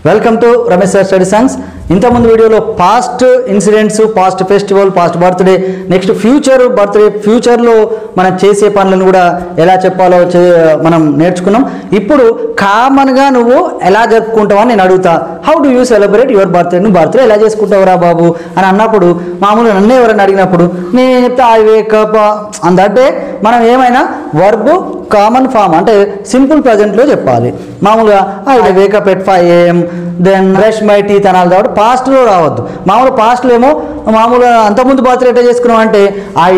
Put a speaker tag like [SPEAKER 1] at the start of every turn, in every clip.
[SPEAKER 1] Welcome to Ramesh sir study songs. ఇంతకుముందు వీడియోలో past incidents, past festival, past birthday, next future birthday, ఫ్యూచర్లో మనం చేసే పనులను కూడా ఎలా చెప్పాలో మనం నేర్చుకున్నాం. ఇప్పుడు కామన్గా నువ్వు ఎలా జరుపుకుంటావు అని నేను అడుగుతా. How do you celebrate your birthday? నువ్వు బర్త్డే ఎలా చేసుకుంటావురా బాబు అని అన్నప్పుడు, మామూలుగా నన్నే ఎవరైనా అడిగినప్పుడు నేను చెప్తే ఐ వేకప్ అంటే మనం ఏమైనా వర్బ్ కామన్ ఫామ్ అంటే సింపుల్ ప్రజెంట్లో చెప్పాలి. మామూలుగా I wake up at 5 AM, then brush my teeth అనాలి. కాబట్టి పాస్ట్లో రావద్దు. మామూలు పాస్ట్లో ఏమో మామూలుగా అంతకుముందు బర్త్డే ఎట్లా చేసుకున్నావు అంటే ఐ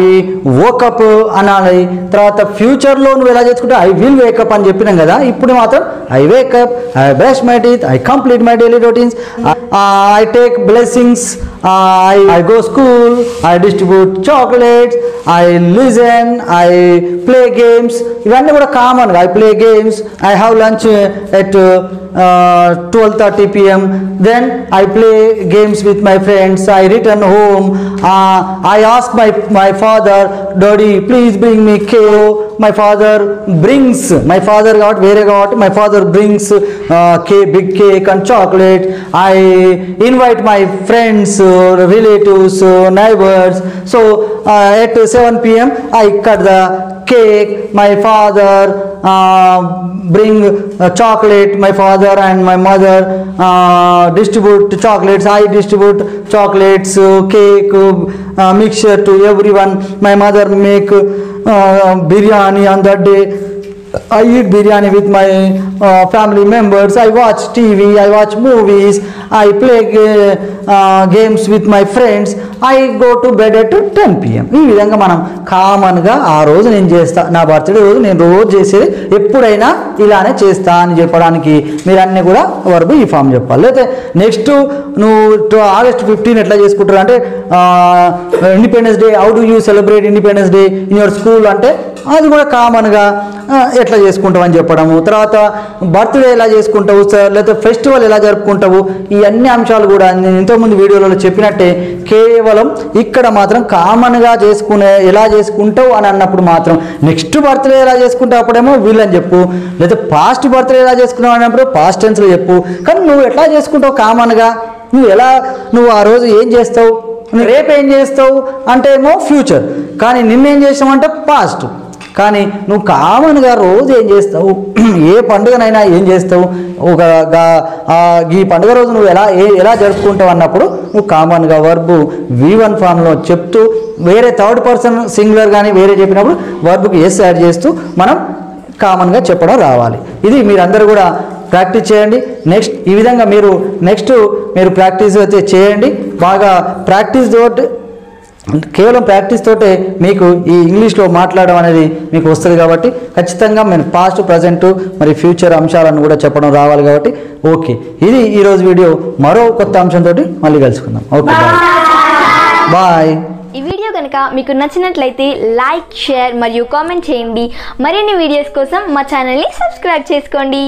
[SPEAKER 1] వోకప్ అనాలి. తర్వాత ఫ్యూచర్లో నువ్వు ఎలా చేసుకుంటే ఐ విల్ వేకప్ అని చెప్పినాం కదా. ఇప్పుడు మాత్రం I wake up, I brush my teeth, I complete my daily routines, I take blessings, I go school, I distribute chocolates, I listen, I play games. ఇవన్నీ కూడా common. I play games, I have lunch at 12:30 PM, then I play games with my friends, I return home, I ask my father, daddy please bring me cake. My father brings, my father got వేరే కాబట్టి my father brings cake, big cake and chocolate. I invite my friends, relatives, neighbors. So at 7 PM I cut the cake. My father bring chocolate. My father and my mother distribute chocolates. I distribute chocolates, cake, mixture to everyone. My mother make biryani on that day. I eat biryani with my family members. I watch TV, I watch movies, I play games with my friends. I go to bed at 10 PM. ఈ విధంగా మనం కామన్గా ఆ రోజు నేను చేస్తా, నా birthday రోజు నేను రోజు చేసేది ఎప్పుడైనా ఇలానే చేస్తా అని చెప్పడానికి మీరు అన్నీ కూడా వర్బ్ ఈ ఫామ్ చెప్పాలి. లేకపోతే నెక్స్ట్ నువ్వు August 15 ఎట్లా చేసుకుంటారు అంటే independence day, how do you celebrate independence day in your school అంటే అది కూడా కామన్గా ఎట్లా చేసుకుంటావు అని చెప్పడము. తర్వాత బర్త్డే ఎలా చేసుకుంటావు సార్, లేకపోతే ఫెస్టివల్ ఎలా జరుపుకుంటావు, ఈ అన్ని అంశాలు కూడా నేను ఇంతకుముందు వీడియోలలో చెప్పినట్టే కేవలం ఇక్కడ మాత్రం కామన్గా చేసుకునే ఎలా చేసుకుంటావు అని అన్నప్పుడు మాత్రం నెక్స్ట్ బర్త్డే ఎలా చేసుకుంటావు అప్పుడేమో వీల్ అని చెప్పు, లేకపోతే పాస్ట్ బర్త్డే ఎలా చేసుకున్నావు అన్నప్పుడు పాస్ట్ టెన్స్లో చెప్పు. కానీ నువ్వు ఎట్లా చేసుకుంటావు కామన్గా, నువ్వు ఆ రోజు ఏం చేస్తావు, రేపు ఏం చేస్తావు అంటే ఏమో ఫ్యూచర్, కానీ నిన్నేం చేస్తామంటే పాస్ట్. కానీ నువ్వు కామన్గా రోజు ఏం చేస్తావు, ఏ పండుగనైనా ఏం చేస్తావు, ఈ పండుగ రోజు నువ్వు ఎలా జరుపుకుంటావు అన్నప్పుడు నువ్వు కామన్గా వర్బు V1 ఫామ్లో చెప్తూ వేరే థర్డ్ పర్సన్ సింగులర్ కానీ వేరే చెప్పినప్పుడు వర్బుకి ఎస్ యాడ్ చేస్తూ మనం కామన్గా చెప్పడం రావాలి. ఇది మీరందరూ కూడా ప్రాక్టీస్ చేయండి. నెక్స్ట్ ఈ విధంగా మీరు ప్రాక్టీస్ అయితే చేయండి. బాగా ప్రాక్టీస్ తోటి, కేవలం ప్రాక్టీస్ తోటే మీకు ఈ ఇంగ్లీష్లో మాట్లాడడం అనేది మీకు వస్తుంది. కాబట్టి ఖచ్చితంగా నేను పాస్ట్, ప్రజెంట్ మరి ఫ్యూచర్ అంశాలను కూడా చెప్పడం రావాలి. కాబట్టి ఓకే, ఇది ఈరోజు వీడియో. మరో కొత్త అంశంతో మళ్ళీ కలుసుకుందాం. Okay, bye.
[SPEAKER 2] ఈ వీడియో కనుక మీకు నచ్చినట్లయితే లైక్, షేర్ మరియు కామెంట్ చేయండి. మరిన్ని వీడియోస్ కోసం మా ఛానల్ని సబ్స్క్రైబ్ చేసుకోండి.